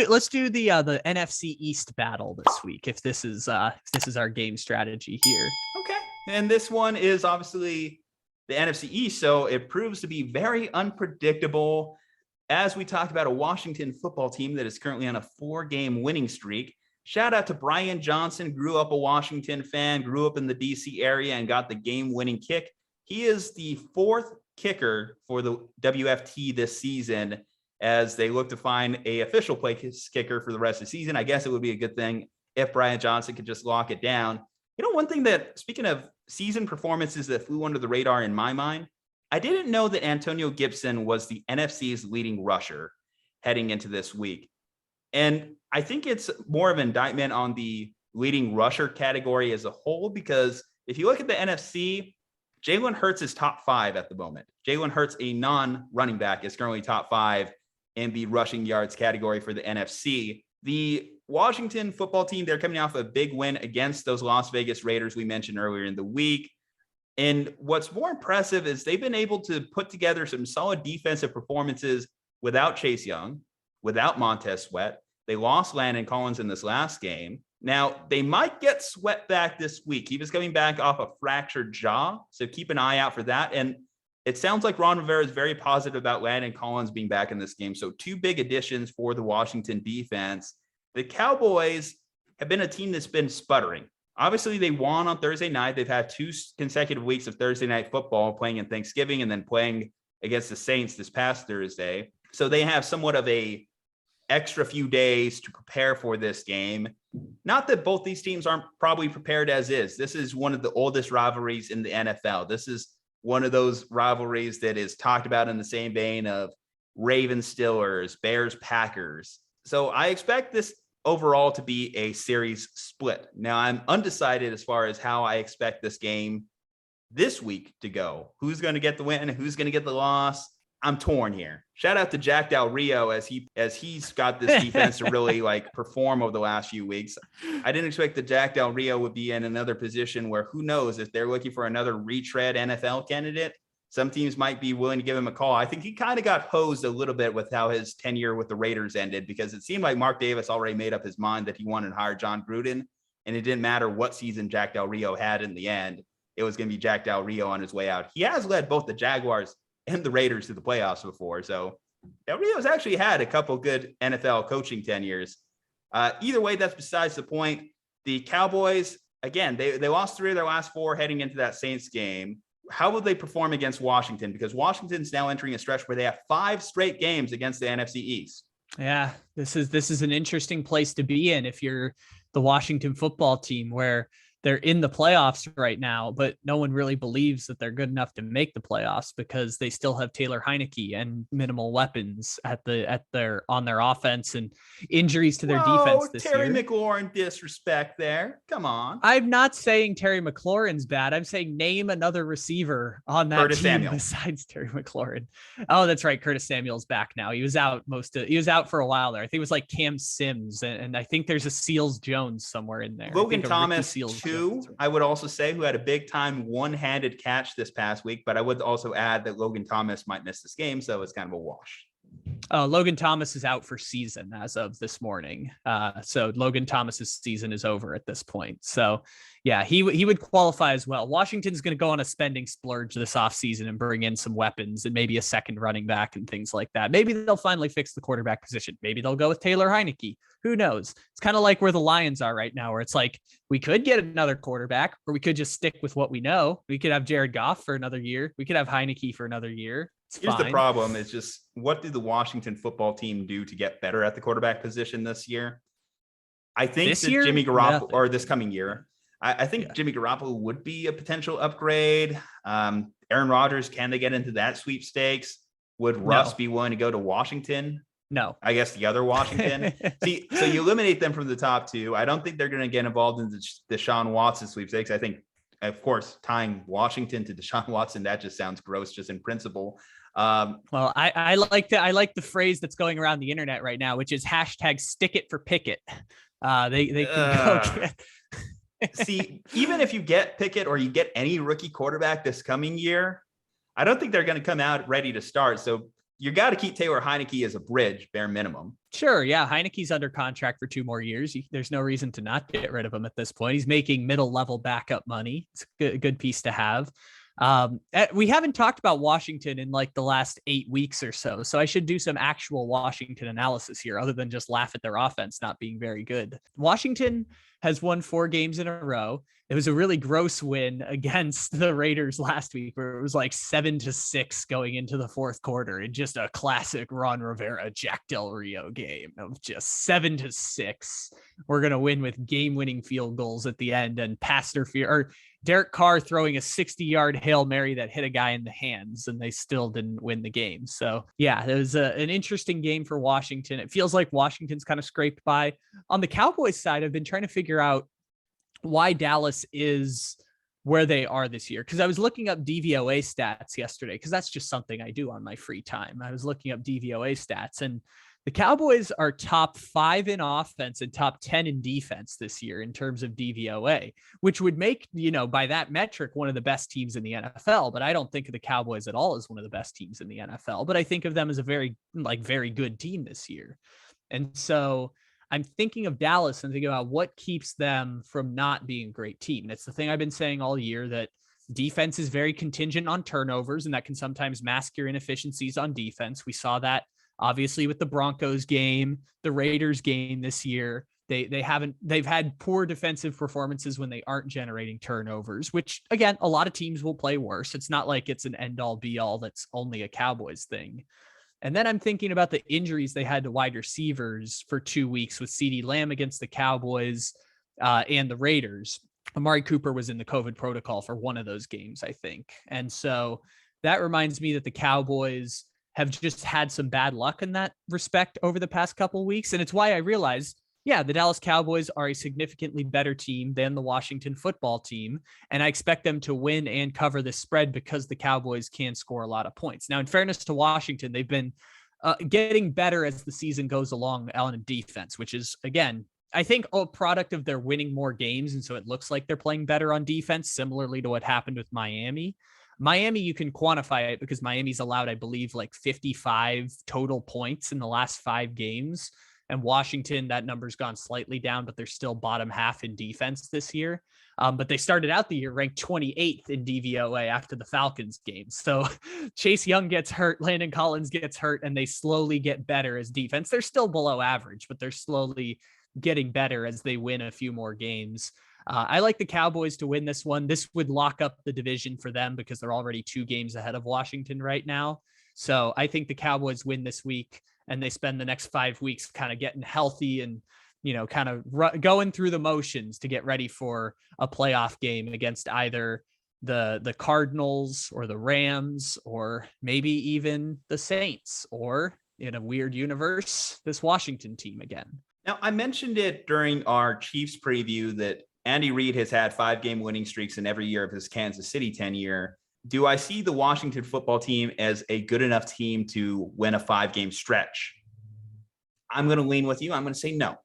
let's do the NFC East battle this week. If this is our game strategy here. Okay. And this one is obviously the NFC East, so it proves to be very unpredictable. As we talked about, a Washington football team that is currently on a 4-game winning streak. Shout out to Brian Johnson, grew up a Washington fan, grew up in the DC area and got the game-winning kick. He is the 4th kicker for the WFT this season as they look to find a official place kicker for the rest of the season. I guess it would be a good thing if Brian Johnson could just lock it down. You know, one thing that, speaking of season performances that flew under the radar in my mind, I didn't know that Antonio Gibson was the NFC's leading rusher heading into this week. And I think it's more of an indictment on the leading rusher category as a whole, because if you look at the NFC, Jalen Hurts is top 5 at the moment. Jalen Hurts, a non-running back, is currently top 5 in the rushing yards category for the NFC. The Washington football team, they're coming off a big win against those Las Vegas Raiders we mentioned earlier in the week. And what's more impressive is they've been able to put together some solid defensive performances without Chase Young, without Montez Sweat. They lost Landon Collins in this last game. Now, they might get Sweat back this week. He was coming back off a fractured jaw, so keep an eye out for that. And it sounds like Ron Rivera is very positive about Landon Collins being back in this game. So 2 big additions for the Washington defense. The Cowboys have been a team that's been sputtering. Obviously, they won on Thursday night. They've had 2 consecutive weeks of Thursday night football, playing in Thanksgiving and then playing against the Saints this past Thursday. So they have somewhat of a extra few days to prepare for this game. Not that both these teams aren't probably prepared as is. This is one of the oldest rivalries in the NFL. This is one of those rivalries that is talked about in the same vein of Ravens Steelers, Bears Packers. So I expect this overall to be a series split. Now, I'm undecided as far as how I expect this game this week to go. Who's going to get the win? Who's going to get the loss? I'm torn here. Shout out to Jack Del Rio as he's got this defense to really perform over the last few weeks. I didn't expect that Jack Del Rio would be in another position where who knows if they're looking for another retread NFL candidate. Some teams might be willing to give him a call. I think he kind of got hosed a little bit with how his tenure with the Raiders ended, because it seemed like Mark Davis already made up his mind that he wanted to hire John Gruden, and it didn't matter what season Jack Del Rio had in the end. It was going to be Jack Del Rio on his way out. He has led both the Jaguars and the Raiders to the playoffs before. So Del Rio's actually had a couple good NFL coaching tenures. Either way, that's besides the point. The Cowboys, again, they lost 3 of their last 4 heading into that Saints game. How will they perform against Washington? Because Washington's now entering a stretch where they have 5 straight games against the NFC East. Yeah, this is an interesting place to be in if you're the Washington football team, where they're in the playoffs right now, but no one really believes that they're good enough to make the playoffs because they still have Taylor Heineke and minimal weapons on their offense and injuries to their defense this Terry year. McLaurin disrespect there. Come on. I'm not saying Terry McLaurin's bad. I'm saying name another receiver on that Curtis team Samuel. besides Terry McLaurin. Oh, that's right. Curtis Samuel's back now. He was out for a while there. I think it was like Cam Sims, and I think there's a Seals Jones somewhere in there. Logan Thomas too. I would also say, who had a big time one-handed catch this past week, but I would also add that Logan Thomas might miss this game, so it's kind of a wash. Logan Thomas is out for season as of this morning. So Logan Thomas's season is over at this point. So yeah, he would qualify as well. Washington's going to go on a spending splurge this offseason and bring in some weapons and maybe a second running back and things like that. Maybe they'll finally fix the quarterback position. Maybe they'll go with Taylor Heineke. Who knows? It's kind of like where the Lions are right now, where it's like, we could get another quarterback, or we could just stick with what we know. We could have Jared Goff for another year. We could have Heineke for another year. Here's the problem is just, what did the Washington football team do to get better at the quarterback position this year? I think Jimmy Garoppolo, or this coming year, I think Jimmy Garoppolo would be a potential upgrade. Aaron Rodgers, can they get into that sweepstakes? Would Russ be willing to go to Washington? No. I guess the other Washington. See, so you eliminate them from the top 2. I don't think they're going to get involved in the Deshaun Watson sweepstakes. I think, of course, tying Washington to Deshaun Watson, that just sounds gross just in principle. Well, I like the phrase that's going around the internet right now, which is hashtag stick it for Pickett. They can go. See, even if you get Pickett or you get any rookie quarterback this coming year, I don't think they're going to come out ready to start. So you got to keep Taylor Heineke as a bridge, bare minimum. Sure. Yeah. Heineke's under contract for 2 more years. There's no reason to not get rid of him at this point. He's making middle level backup money. It's a good piece to have. We haven't talked about Washington in like the last 8 weeks or so. So I should do some actual Washington analysis here other than just laugh at their offense not being very good. Washington has won 4 games in a row. It was a really gross win against the Raiders last week where it was like 7-6 going into the 4th quarter in just a classic Ron Rivera, Jack Del Rio game of just 7-6. We're going to win with game-winning field goals at the end and Derek Carr throwing a 60-yard Hail Mary that hit a guy in the hands, and they still didn't win the game. So yeah, it was an interesting game for Washington. It feels like Washington's kind of scraped by. On the Cowboys side, I've been trying to figure out why Dallas is where they are this year. Cause I was looking up DVOA stats yesterday, cause that's just something I do on my free time. I was looking up DVOA stats, and the Cowboys are top 5 in offense and top 10 in defense this year in terms of DVOA, which would make, by that metric, one of the best teams in the NFL. But I don't think of the Cowboys at all as one of the best teams in the NFL, but I think of them as a very good team this year. And so I'm thinking of Dallas and thinking about what keeps them from not being a great team. And it's the thing I've been saying all year, that defense is very contingent on turnovers, and that can sometimes mask your inefficiencies on defense. We saw that obviously with the Broncos game, the Raiders game this year. They've had poor defensive performances when they aren't generating turnovers, which again, a lot of teams will play worse. It's not like it's an end all be all that's only a Cowboys thing. And then I'm thinking about the injuries they had to wide receivers for 2 weeks with CeeDee Lamb against the Cowboys and the Raiders. Amari Cooper was in the COVID protocol for one of those games, I think. And so that reminds me that the Cowboys have just had some bad luck in that respect over the past couple of weeks. And it's why I realized, yeah, the Dallas Cowboys are a significantly better team than the Washington football team. And I expect them to win and cover the spread because the Cowboys can score a lot of points. Now, in fairness to Washington, they've been getting better as the season goes along on defense, which is, again, I think a product of their winning more games. And so it looks like they're playing better on defense, similarly to what happened with Miami. Miami, you can quantify it because Miami's allowed, I believe, like 55 total points in the last 5 games. And Washington, that number's gone slightly down, but they're still bottom half in defense this year. But they started out the year ranked 28th in DVOA after the Falcons game. So Chase Young gets hurt, Landon Collins gets hurt, and they slowly get better as defense. They're still below average, but they're slowly getting better as they win a few more games. I like the Cowboys to win this one. This would lock up the division for them because they're already 2 games ahead of Washington right now. So I think the Cowboys win this week, and they spend the next 5 weeks kind of getting healthy and, kind of going through the motions to get ready for a playoff game against either the Cardinals or the Rams, or maybe even the Saints, or in a weird universe, this Washington team again. Now, I mentioned it during our Chiefs preview that Andy Reid has had 5-game winning streaks in every year of his Kansas City tenure. Do I see the Washington football team as a good enough team to win a 5-game stretch? I'm going to lean with you. I'm going to say no.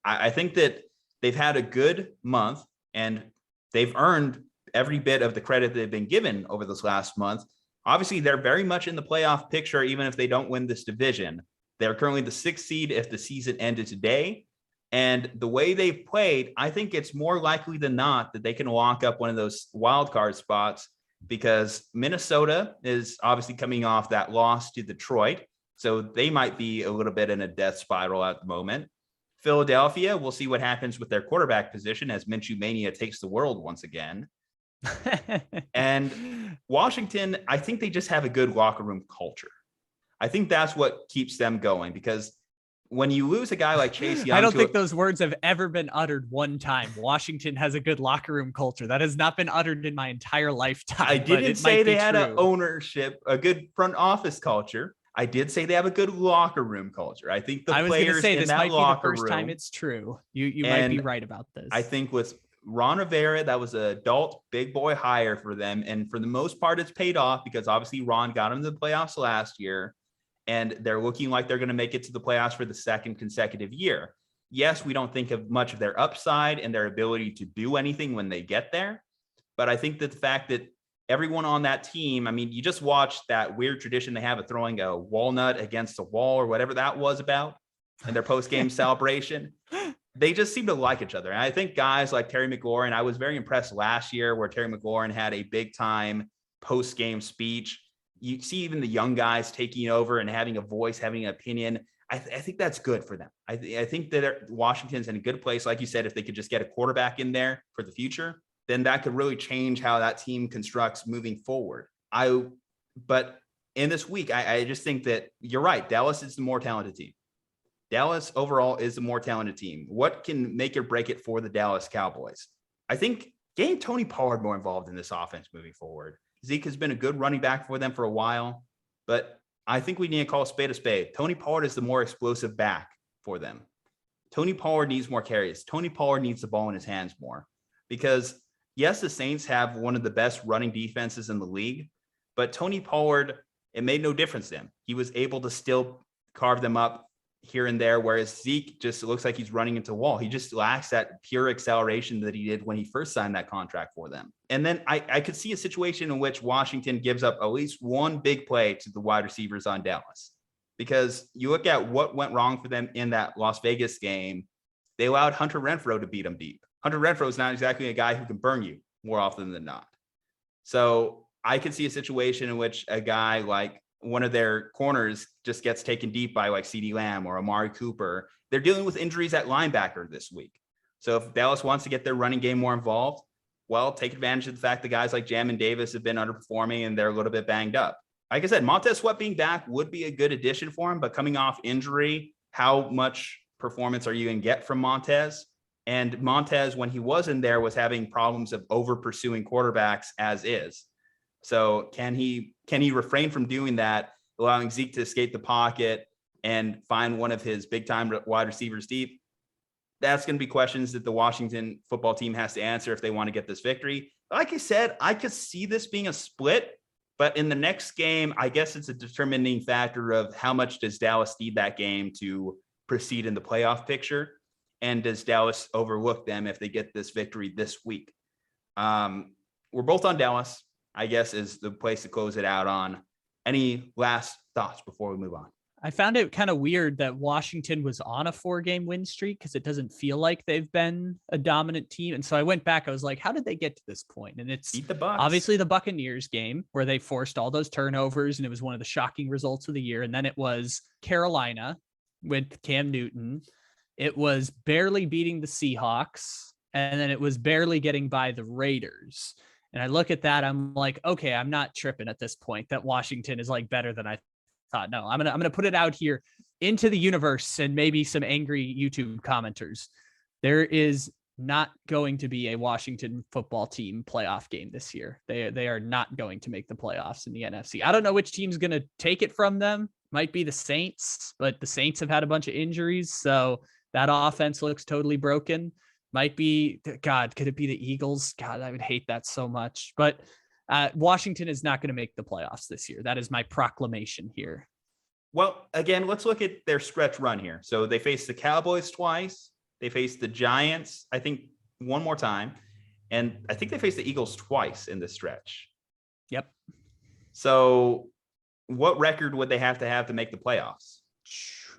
I think that they've had a good month, and they've earned every bit of the credit they've been given over this last month. Obviously, they're very much in the playoff picture, even if they don't win this division. They're currently the 6th seed if the season ended today. And the way they've played, I think it's more likely than not that they can lock up one of those wild card spots, because Minnesota is obviously coming off that loss to Detroit. So they might be a little bit in a death spiral at the moment. Philadelphia, we'll see what happens with their quarterback position as Minshew Mania takes the world once again. And Washington, I think they just have a good locker room culture. I think that's what keeps them going, because when you lose a guy like Chase Young, I don't think those words have ever been uttered one time. Washington has a good locker room culture. That has not been uttered in my entire lifetime. I didn't say they had an ownership, a good front office culture. I did say they have a good locker room culture. I think the players in that locker room. This might be the first time it's true. You might be right about this. I think with Ron Rivera, that was an adult big boy hire for them. And for the most part, it's paid off, because obviously Ron got them to the playoffs last year. And they're looking like they're going to make it to the playoffs for the 2nd consecutive year. Yes, we don't think of much of their upside and their ability to do anything when they get there. But I think that the fact that everyone on that team, I mean, you just watched that weird tradition they have of throwing a walnut against a wall or whatever that was about in their post-game celebration. They just seem to like each other. And I think guys like Terry McLaurin, I was very impressed last year where Terry McLaurin had a big time post-game speech. You see even the young guys taking over and having a voice, having an opinion. I think that's good for them. I think that Washington's in a good place. Like you said, if they could just get a quarterback in there for the future, then that could really change how that team constructs moving forward. But in this week, I just think that you're right. Dallas is the more talented team. Dallas overall is the more talented team. What can make or break it for the Dallas Cowboys? I think getting Tony Pollard more involved in this offense moving forward. Zeke has been a good running back for them for a while, but I think we need to call a spade a spade. Tony Pollard is the more explosive back for them. Tony Pollard needs more carries. Tony Pollard needs the ball in his hands more because, yes, the Saints have one of the best running defenses in the league, but Tony Pollard, it made no difference to him. He was able to still carve them up here and there, whereas Zeke just looks like he's running into a wall. He just lacks that pure acceleration that he did when he first signed that contract for them. And then I could see a situation in which Washington gives up at least one big play to the wide receivers on Dallas, because you look at what went wrong for them in that Las Vegas game. They allowed Hunter Renfrow to beat them deep. Hunter Renfrow is not exactly a guy who can burn you more often than not. So I could see a situation in which a guy like one of their corners just gets taken deep by like CeeDee Lamb or Amari Cooper. They're dealing with injuries at linebacker this week. So if Dallas wants to get their running game more involved, well, take advantage of the fact that guys like Jamin Davis have been underperforming and they're a little bit banged up. Like I said, Montez Sweat being back would be a good addition for him, but coming off injury, how much performance are you going to get from Montez? And Montez, when he was in there, was having problems of over pursuing quarterbacks as is. So can he refrain from doing that, allowing Zeke to escape the pocket and find one of his big time wide receivers deep? That's going to be questions that the Washington football team has to answer if they want to get this victory. Like I said, I could see this being a split, but in the next game, I guess it's a determining factor of how much does Dallas need that game to proceed in the playoff picture. And does Dallas overlook them if they get this victory this week? We're both on Dallas, I guess, is the place to close it out on. Any last thoughts before we move on? I found it kind of weird that Washington was on a 4-game win streak because it doesn't feel like they've been a dominant team. And so I went back, I was like, how did they get to this point? And it's Beat the Bucs. Obviously the Buccaneers game where they forced all those turnovers and it was one of the shocking results of the year. And then it was Carolina with Cam Newton. It was barely beating the Seahawks. And then it was barely getting by the Raiders. And I look at that, I'm like, okay, I'm not tripping at this point that Washington is like better than I thought. No, I'm gonna put it out here into the universe and maybe some angry YouTube commenters. There is not going to be a Washington football team playoff game this year. They are not going to make the playoffs in the NFC. I don't know which team's going to take it from them. Might be the Saints, but the Saints have had a bunch of injuries, so that offense looks totally broken. Might be, God, could it be the Eagles? God, I would hate that so much. But Washington is not going to make the playoffs this year. That is my proclamation here. Well, again, let's look at their stretch run here. So they faced the Cowboys twice. They faced the Giants, I think, one more time. And I think they faced the Eagles twice in this stretch. Yep. So what record would they have to make the playoffs?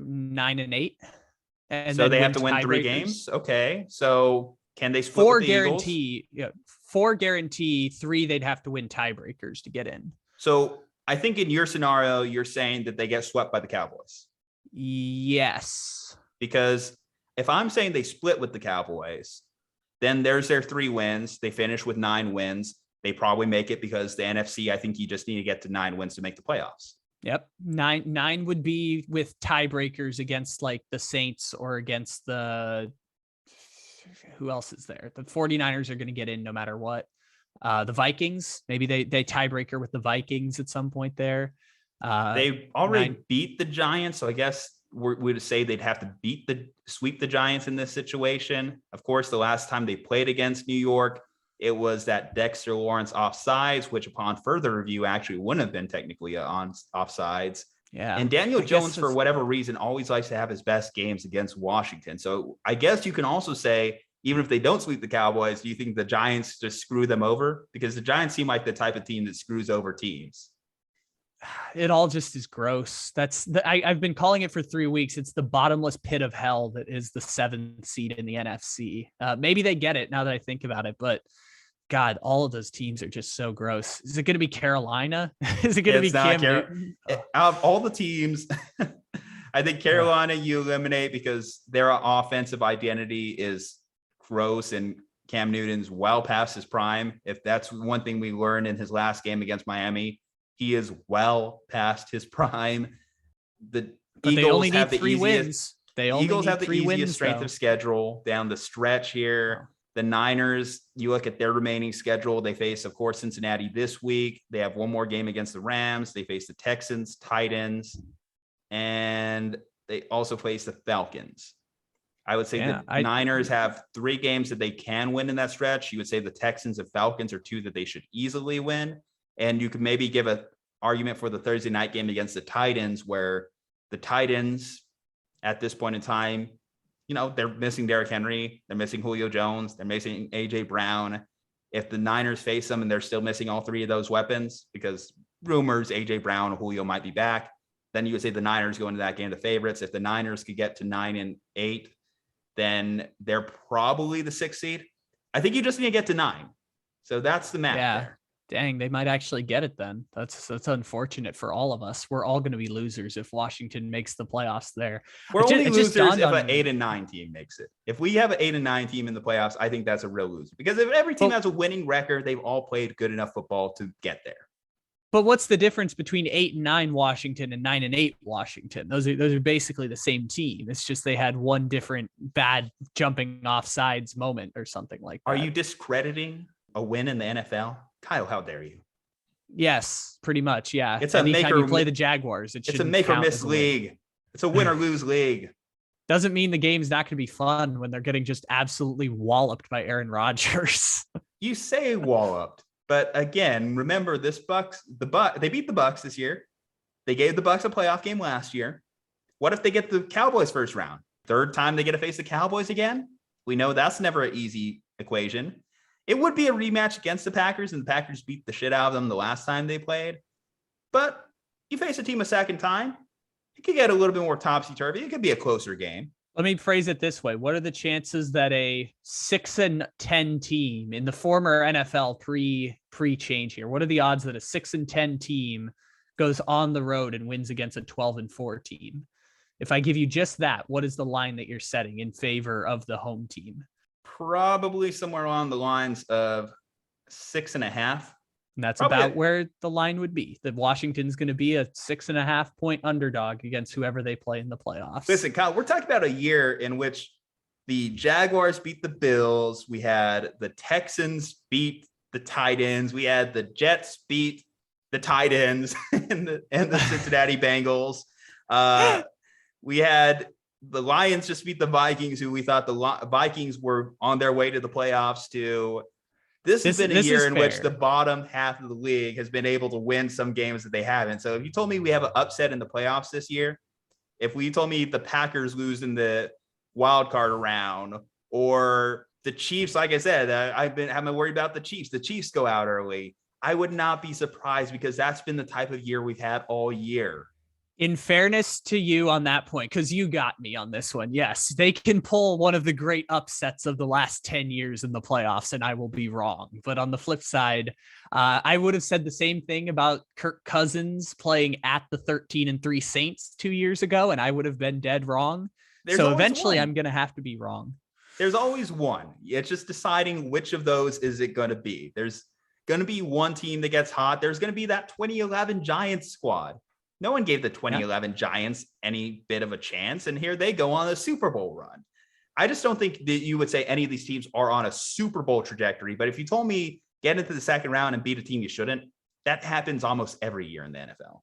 9-8. And so they have to win 3 games. Okay. So can they split with the guarantee? Yeah, 4 guarantee, 3 they'd have to win tiebreakers to get in. So I think in your scenario, you're saying that they get swept by the Cowboys. Yes. Because if I'm saying they split with the Cowboys, then there's their 3 wins. They finish with 9 wins. They probably make it because the NFC, I think you just need to get to 9 wins to make the playoffs. Yep. 9 would be with tiebreakers against like the Saints or against the, who else is there? The 49ers are going to get in no matter what. The Vikings, maybe they tiebreaker with the Vikings at some point there. They already beat the Giants. So I guess we would say they'd have to sweep the Giants in this situation. Of course, the last time they played against New York, it was that Dexter Lawrence offsides, which upon further review actually wouldn't have been technically on offsides. Yeah. And Daniel Jones, for whatever reason, always likes to have his best games against Washington. So I guess you can also say even if they don't sweep the Cowboys, do you think the Giants just screw them over? Because the Giants seem like the type of team that screws over teams. It all just is gross. I've been calling it for 3 weeks. It's the bottomless pit of hell that is the 7th seed in the NFC. Maybe they get it now that I think about it, but God, all of those teams are just so gross. Is it going to be Carolina? Is it going to be Cam Newton? Out of all the teams, I think Carolina you eliminate because their offensive identity is gross and Cam Newton's well past his prime. If that's one thing we learned in his last game against Miami, he is well past his prime. But they only need 3 wins. The Eagles have the easiest strength of schedule down the stretch here. The Niners, you look at their remaining schedule. They face, of course, Cincinnati this week. They have one more game against the Rams. They face the Texans, Titans, and they also face the Falcons. I would say the Niners have 3 games that they can win in that stretch. You would say the Texans and Falcons are 2 that they should easily win. And you could maybe give an argument for the Thursday night game against the Titans, where the Titans at this point in time, they're missing Derrick Henry. They're missing Julio Jones. They're missing AJ Brown. If the Niners face them and they're still missing all 3 of those weapons, because rumors AJ Brown and Julio might be back, then you would say the Niners go into that game the favorites. If the Niners could get to 9-8, then they're probably the 6th seed. I think you just need to get to 9. So that's the math there. Dang, they might actually get it then. That's unfortunate for all of us. We're all going to be losers if Washington makes the playoffs there. We're only losers if an 8-9 team makes it. If we have an 8-9 team in the playoffs, I think that's a real loser. Because if every team has a winning record, they've all played good enough football to get there. But what's the difference between 8-9 Washington and 9-8 Washington? Those are basically the same team. It's just they had one different bad jumping off sides moment or something like that. Are you discrediting a win in the NFL? Kyle, how dare you? Yes, pretty much. Yeah. It's anytime you play the Jaguars. It's a make or miss league. It's a win or lose league. Doesn't mean the game's not going to be fun when they're getting just absolutely walloped by Aaron Rodgers. You say walloped, but again, remember this they beat the Bucs this year. They gave the Bucs a playoff game last year. What if they get the Cowboys first round? 3rd time they get to face the Cowboys again? We know that's never an easy equation. It would be a rematch against the Packers, and the Packers beat the shit out of them the last time they played. But you face a team a second time, it could get a little bit more topsy-turvy. It could be a closer game. Let me phrase it this way. What are the chances that a 6-10 team in the former NFL pre-change here? What are the odds that a 6-10 team goes on the road and wins against a 12-4 team? If I give you just that, what is the line that you're setting in favor of the home team? Probably somewhere along the lines of 6.5. And that's about where the line would be. That Washington's going to be a 6.5 point underdog against whoever they play in the playoffs. Listen, Kyle, we're talking about a year in which the Jaguars beat the Bills. We had the Texans beat the Titans. We had the Jets beat the Titans and the Cincinnati Bengals. We had the Lions just beat the Vikings, who we thought the Vikings were on their way to the playoffs too. This has been a year in which the bottom half of the league has been able to win some games that they haven't. So if you told me we have an upset in the playoffs this year, if you told me the Packers lose in the wild card round, or the Chiefs, like I said, I've been worried about the Chiefs. The Chiefs go out early, I would not be surprised, because that's been the type of year we've had all year. In fairness to you on that point, because you got me on this one, yes, they can pull one of the great upsets of the last 10 years in the playoffs, and I will be wrong. But on the flip side, I would have said the same thing about Kirk Cousins playing at the 13-3 Saints 2 years ago, and I would have been dead wrong. So eventually I'm going to have to be wrong. There's always one. It's just deciding which of those is it going to be. There's going to be one team that gets hot. There's going to be that 2011 Giants squad. No one gave the 2011 Giants any bit of a chance, and here they go on a Super Bowl run. I just don't think that you would say any of these teams are on a Super Bowl trajectory, but if you told me get into the second round and beat a team you shouldn't, that happens almost every year in the NFL.